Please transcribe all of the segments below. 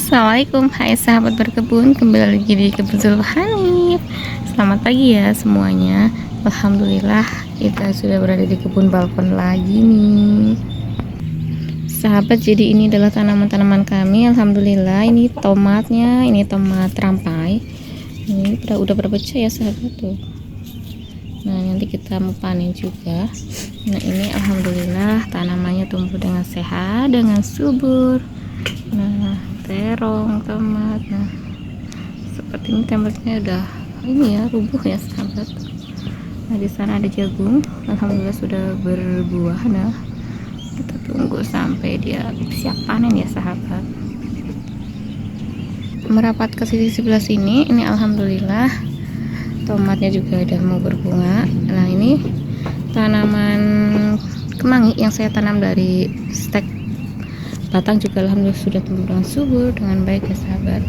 Assalamualaikum, hai sahabat berkebun, kembali lagi di Kebun Hanif. Selamat pagi ya semuanya. Alhamdulillah kita sudah berada di kebun balkon lagi nih sahabat. Jadi ini adalah tanaman-tanaman kami. Alhamdulillah ini tomatnya, ini tomat rampai. Ini udah berpecah ya sahabat tuh. Nah nanti kita mau panen juga. Nah ini alhamdulillah tanamannya tumbuh dengan sehat, dengan subur. Nah terong, tomat, nah seperti ini tomatnya udah ini ya rubuh ya sahabat. Nah di sana ada jagung, alhamdulillah sudah berbuah. Nah kita tunggu sampai dia siap panen ya sahabat. Merapat ke sisi sebelah sini, ini alhamdulillah tomatnya juga udah mau berbunga. Nah ini tanaman kemangi yang saya tanam dari stek batang juga alhamdulillah sudah tumbuh dengan subur dengan baik ya sahabat.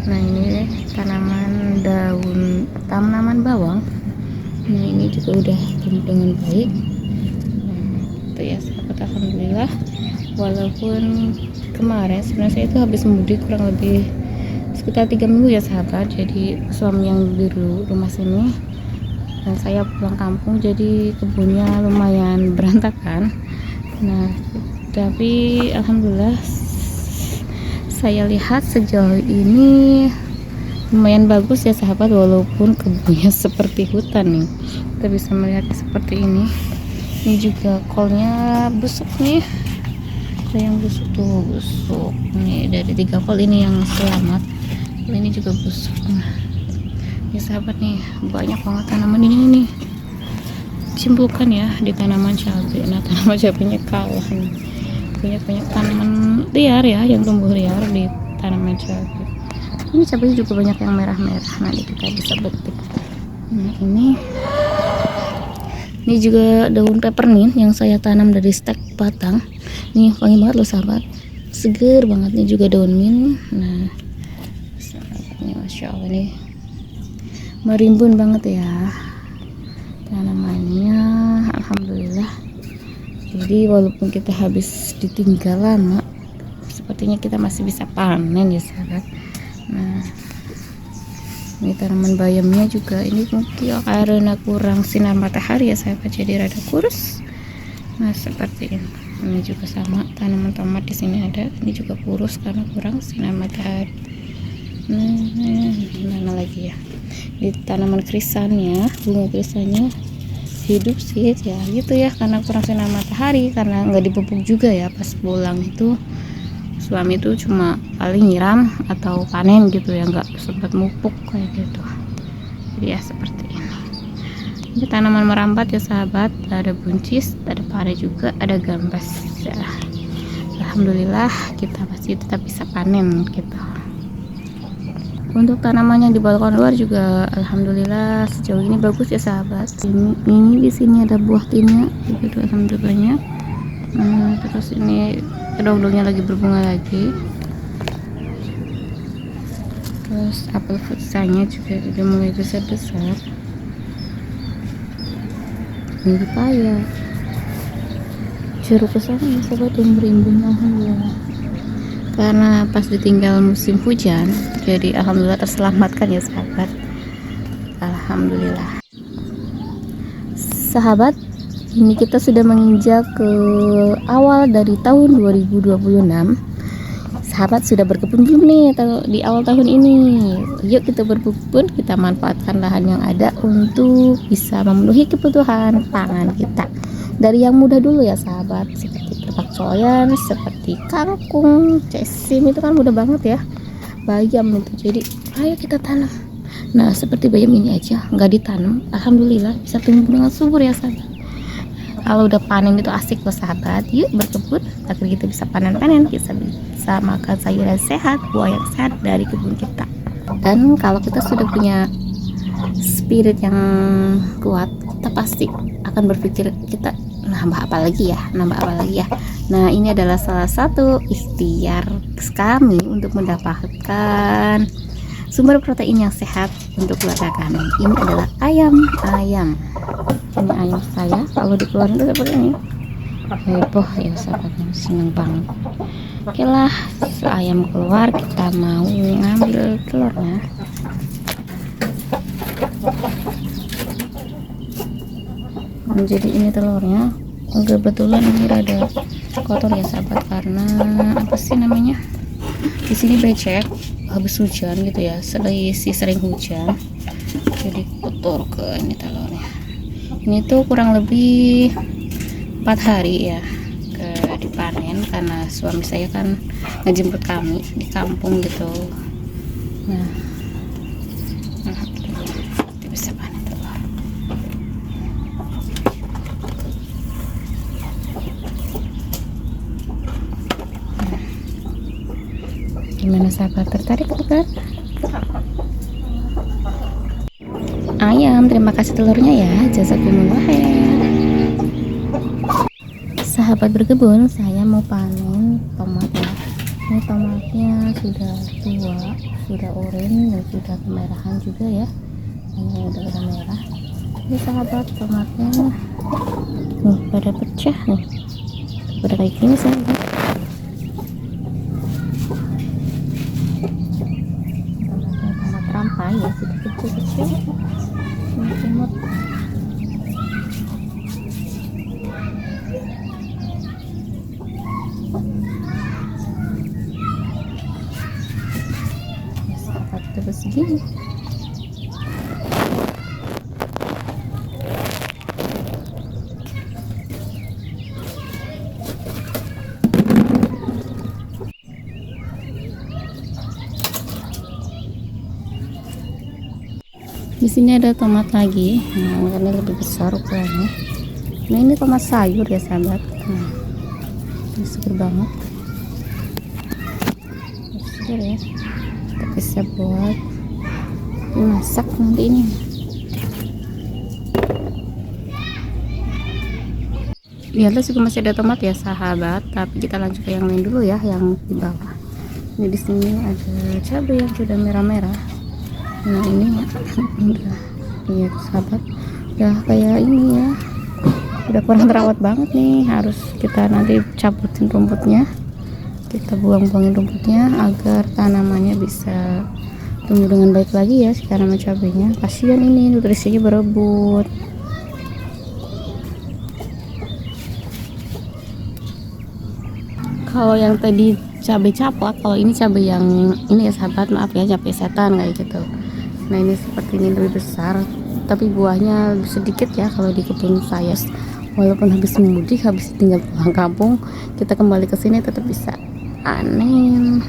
Nah ini tanaman tanaman bawang, nah ini juga udah tumbuh dengan baik. Nah itu ya sahabat, alhamdulillah. Walaupun kemarin sebenarnya saya itu habis mudik kurang lebih sekitar 3 minggu ya sahabat. Jadi suami yang di rumah sini dan saya pulang kampung, jadi kebunnya lumayan berantakan. Nah tapi alhamdulillah saya lihat sejauh ini lumayan bagus ya sahabat, walaupun kebunnya seperti hutan nih. Kita bisa melihat seperti ini. Ini juga kolnya busuk nih, ada yang busuk tuh, busuk ini dari 3 kol ini yang selamat, ini juga busuk. Nah ya sahabat nih banyak banget tanaman ini nih cimbukan ya di tanaman cabai. Nah tanaman cabainya kalah nih, banyak tanaman liar ya yang tumbuh liar di tanaman cabai. Ini cabai juga banyak yang merah-merah, nanti kita bisa petik. Nah ini juga daun peppermint yang saya tanam dari stek batang. Nih wangi banget loh sahabat, seger banget. Nih juga daun mint. Nah sahabatnya masya Allah nih merimbun banget ya tanamannya, alhamdulillah. Jadi walaupun kita habis ditinggal lama, sepertinya kita masih bisa panen ya sahabat. Nah ini tanaman bayamnya juga ini mungkin karena kurang sinar matahari ya sahabat, jadi rada kurus. Nah seperti ini juga sama tanaman tomat di sini ada, ini juga kurus karena kurang sinar matahari. Mana lagi ya, di tanaman krisannya, bunga krisannya hidup sih ya gitu ya, karena kurang sinar matahari, karena nggak dipupuk juga ya. Pas pulang itu suami itu cuma paling nyiram atau panen gitu ya, nggak sempat mupuk kayak gitu. Jadi ya seperti ini tanaman merambat ya sahabat, ada buncis, ada pare juga, ada gambas ya. Alhamdulillah kita masih tetap bisa panen gitu. Untuk tanaman yang di balkon luar juga alhamdulillah sejauh ini bagus ya sahabat. Ini di sini ada buah tinnya gitu, alhamdulillahnya. Terus ini kedong-dongnya lagi berbunga lagi. Terus apel futsanya juga udah mulai besar-besar. Ini pepaya, jeruk kesana ya sahabat yang berimbun, alhamdulillah. Karena pas ditinggal musim hujan, jadi alhamdulillah terselamatkan ya sahabat, alhamdulillah. Sahabat, ini kita sudah menginjak ke awal dari tahun 2026. Sahabat sudah berkebun belum nih di awal tahun ini? Yuk kita berkebun, kita manfaatkan lahan yang ada untuk bisa memenuhi kebutuhan pangan kita. Dari yang mudah dulu ya sahabat, seperti pakcoyan, seperti kangkung, cesim, itu kan mudah banget ya. Bayam itu, jadi ayo kita tanam. Nah seperti bayam ini aja nggak ditanam, alhamdulillah bisa tumbuh dengan subur ya sahabat. Kalau udah panen itu asik loh sahabat. Yuk berkebun agar kita bisa panen-panen, kita bisa makan sayuran sehat, buah yang sehat dari kebun kita. Dan kalau kita sudah punya spirit yang kuat, kita pasti akan berpikir kita nambah apa lagi ya. Nah ini adalah salah satu ikhtiar kami untuk mendapatkan sumber protein yang sehat untuk keluarga kami. Ini adalah ayam. Ini ayam saya, kalau dikeluarin itu seperti ini heboh ya sahabat, senang banget. Oke lah, ayam keluar, kita mau ngambil telurnya. Jadi ini telurnya kebetulan ini rada kotor ya sahabat, karena apa sih namanya, di sini becek habis hujan gitu ya, sering hujan jadi kotor ke ini telurnya. Ini tuh kurang lebih 4 hari ya dipanen, karena suami saya kan ngejemput kami di kampung gitu. Nah, alhamdulillah kita bisa panen telur. Gimana sahabat, tertarik bukan? Ayam, terima kasih telurnya ya, jazakumullah khair. Sahabat berkebun, saya mau panen tomat ya. Ini tomatnya sudah tua, sudah oranye dan sudah kemerahan juga ya. Ini udah merah. Ini sahabat, tomatnya pada pecah nih, pada kayak gini sahabat. Tomat rampai ya, sudah kecil-kecil. Timur. Terus segini. Di sini ada tomat lagi, nah, ini lebih besar ukurannya. Nah ini tomat sayur ya sahabat. Nah, ini seger banget, seger ya. Kita bisa buat dimasak nanti ini. Di atas juga masih ada tomat ya sahabat, tapi kita lanjut ke yang lain dulu ya, yang di bawah. Ini di sini ada cabai yang sudah merah-merah. Nah ini udah, iya sahabat, udah kayak ini ya, udah kurang terawat banget nih. Harus kita nanti cabutin rumputnya, kita buang-buangin rumputnya agar tanamannya bisa tumbuh dengan baik lagi ya. Sekarang sama cabenya, kasihan ini nutrisinya berebut. Kalau yang tadi cabai caplak, kalau ini cabai yang ini ya sahabat, maaf ya, cabai setan kayak gitu. Nah ini seperti ini lebih besar, tapi buahnya sedikit ya kalau di kebun saya. Walaupun habis mudik, habis tinggal pulang kampung, kita kembali ke sini tetap bisa panen.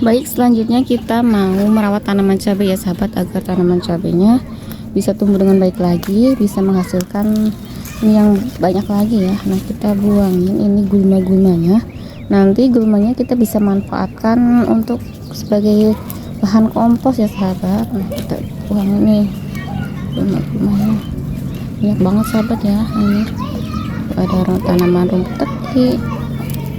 Baik, selanjutnya kita mau merawat tanaman cabai ya sahabat, agar tanaman cabainya bisa tumbuh dengan baik lagi, bisa menghasilkan ini yang banyak lagi ya. Nah kita buangin ini gulma-gulmanya, nanti gulmanya kita bisa manfaatkan untuk sebagai bahan kompos ya sahabat. Nah kita buang ini gulma-gulmanya, banyak banget sahabat ya. Ini ada tanaman rumput teki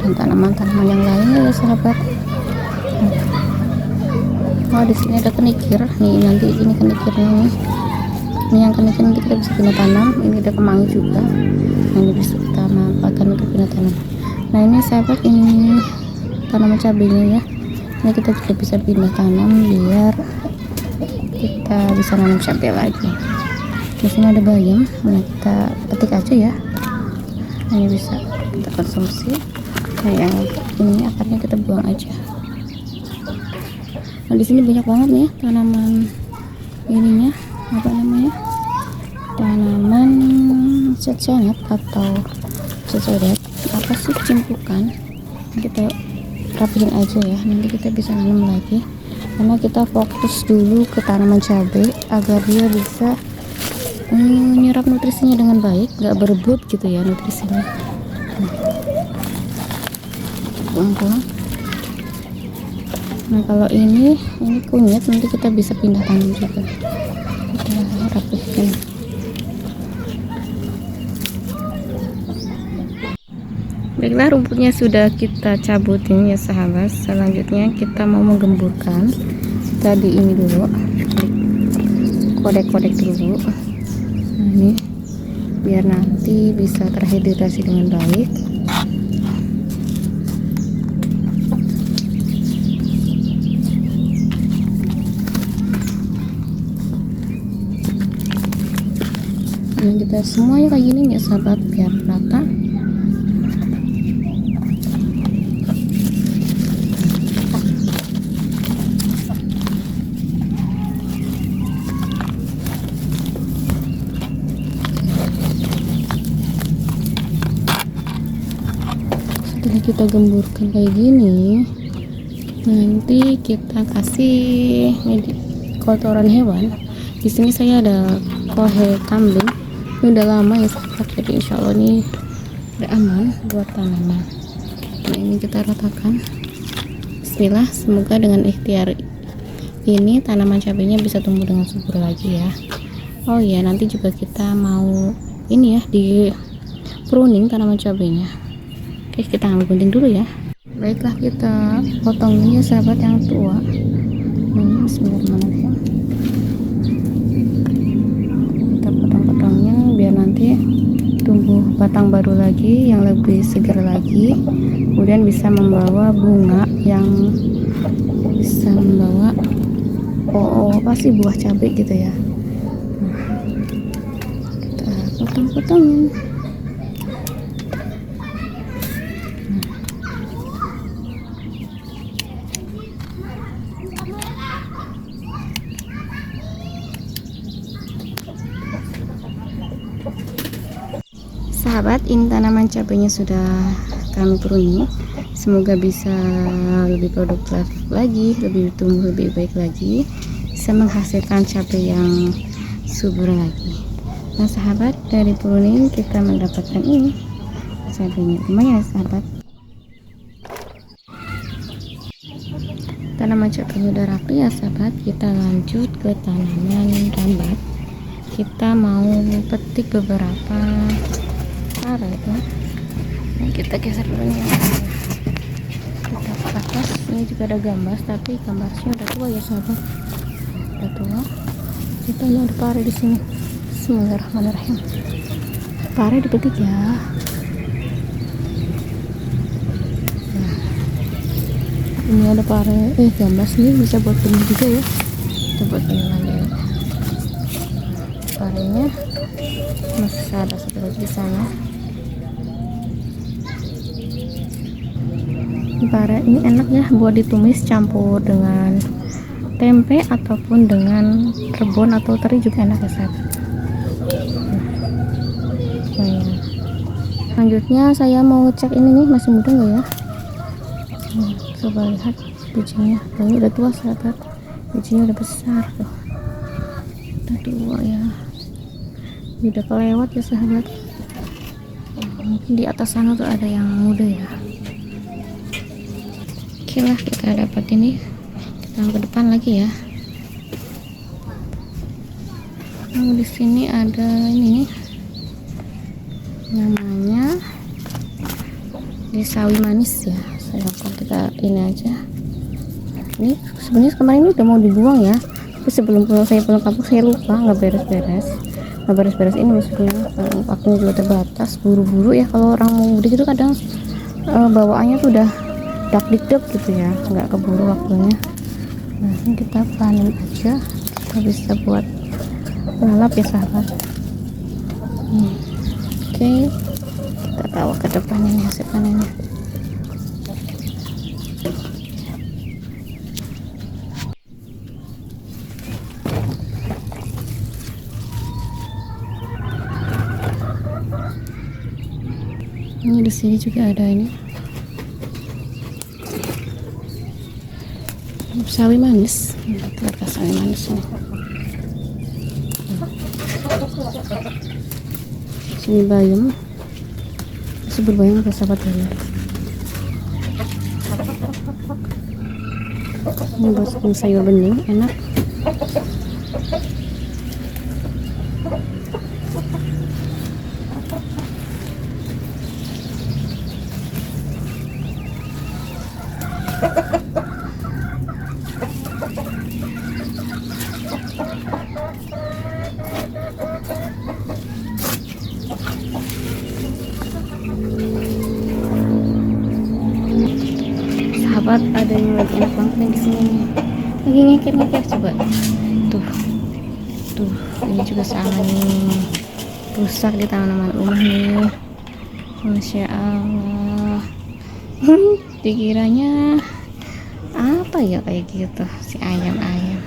dan tanaman-tanaman yang lainnya ya sahabat. Oh di sini ada kenikir nih, nanti ini kenikirnya nih. Ini yang kenikir nanti kita bisa pindah tanam. Ini ada kemangi juga, nah, ini bisa kita manfaatkan untuk pindah tanam. Nah ini sahabat, ini tanaman cabenya ya, ini kita juga bisa pindah tanam biar kita bisa nanam cabai lagi. Di sini ada bayam, nah kita petik aja ya. Nah, ini bisa kita konsumsi. Nah yang ini akarnya kita buang aja. Nah di sini banyak banget nih tanaman ininya, apa namanya, tanaman cecenget atau cecodet, apa sih, cimpukan. Kita rapihin aja ya, nanti kita bisa nanam lagi, karena kita fokus dulu ke tanaman cabai agar dia bisa menyerap nutrisinya dengan baik, nggak berebut gitu ya nutrisinya. Buang-buang. Nah kalau ini kunyit, nanti kita bisa pindah tanam juga. Kita rapihin. Baiklah, rumputnya sudah kita cabutin ya sahabat. Selanjutnya kita mau menggemburkan. Kita di ini dulu, kodek-kodek dulu. Nah, ini biar nanti bisa terhidrasi dengan baik. Nah, kita semuanya kayak gini ya sahabat, biar rata. Setelah kita gemburkan kayak gini, nanti kita kasih kotoran hewan. Di sini saya ada kohe kambing, ini udah lama ya sahabat, jadi insya Allah ini udah aman buat tanaman. Nah, ini kita ratakan. Bismillah, semoga dengan ikhtiar ini tanaman cabenya bisa tumbuh dengan subur lagi ya. Oh iya, nanti juga kita mau ini ya, di pruning tanaman cabenya. Oke, kita ambil gunting dulu ya. Baiklah, kita potong ini ya sahabat yang tua. Bismillahirrahmanirrahim. Kita potong-potongnya biar nanti tumbuh batang baru lagi yang lebih segar lagi, kemudian bisa membawa bunga yang bisa membawa pasti buah cabai gitu ya. Kita potong-potongin. Sahabat, ini tanaman cabenya sudah kami pruning. Semoga bisa lebih produktif lagi, lebih tumbuh lebih baik lagi, bisa menghasilkan cabai yang subur lagi. Nah sahabat, dari pruning kita mendapatkan ini cabainya, lumayan ya sahabat. Tanaman cabainya udah rapi ya sahabat, kita lanjut ke tanaman rambat. Kita mau petik beberapa pare itu. Nah, kita geser dulu ya. Kita ke atas, ini juga ada gambas, tapi gambasnya udah tua ya sahabat, udah tua. Kita ada pare di sini. Bismillahirrahmanirrahim. Pare dipetik ya. Nah, ini ada pare, gambas ini bisa buat benih juga ya. Kita buat benih lagi. Parenya masih ada satu lagi di sana. Pare ini enak ya buat ditumis campur dengan tempe ataupun dengan rebon atau teri juga enak ya sahabat. Selanjutnya saya mau cek ini nih, masih muda nggak ya. Coba lihat bijinya. Ini udah tua sahabat, bijinya udah besar tuh, udah tua ya, udah kelewat ya sahabat. Mungkin di atas sana tuh ada yang muda ya. Oke lah, kita dapat ini, kita ke depan lagi ya. Di sini ada ini nih, namanya sawi manis ya. Kita ini aja. Ini sebenarnya kemarin ini udah mau dibuang ya, tapi sebelum saya pulang kampung saya lupa nggak beres-beres ini maksudnya. Waktunya juga terbatas, buru-buru ya kalau orang mau mudik itu kadang bawaannya tuh udah dak-dik gitu ya, nggak keburu waktunya. Nah, ini kita panen aja, kita bisa buat lalap ya sahabat. Oke, kita bawa ke depan ini hasil panennya. Ini di sini juga ada ini sawi manis, kita sawi manis ini. Sini bayam, subur bayam ke sahabat ya. Ini buat sayur bening enak. sahabat, ada yang lagi enak banget nih di sini nih. Lagi ngeker coba. Tuh. Tuh, ini juga sama nih. Rusak di tanaman rumah nih. Masya Allah. Dikiranya apa ya kayak gitu si ayam-ayam.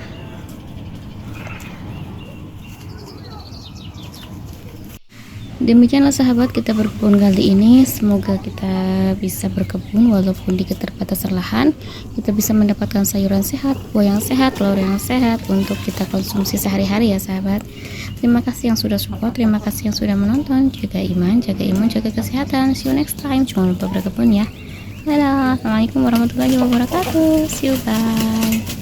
Demikianlah sahabat kita berkebun kali ini. Semoga kita bisa berkebun walaupun di keterbatasan lahan, kita bisa mendapatkan sayuran sehat, buah yang sehat, telur yang sehat untuk kita konsumsi sehari-hari ya sahabat. Terima kasih yang sudah support, terima kasih yang sudah menonton. Jaga iman, jaga imun, jaga kesehatan. See you next time. Jangan lupa berkebun ya. Dadah. Assalamualaikum warahmatullahi wabarakatuh. See you, bye.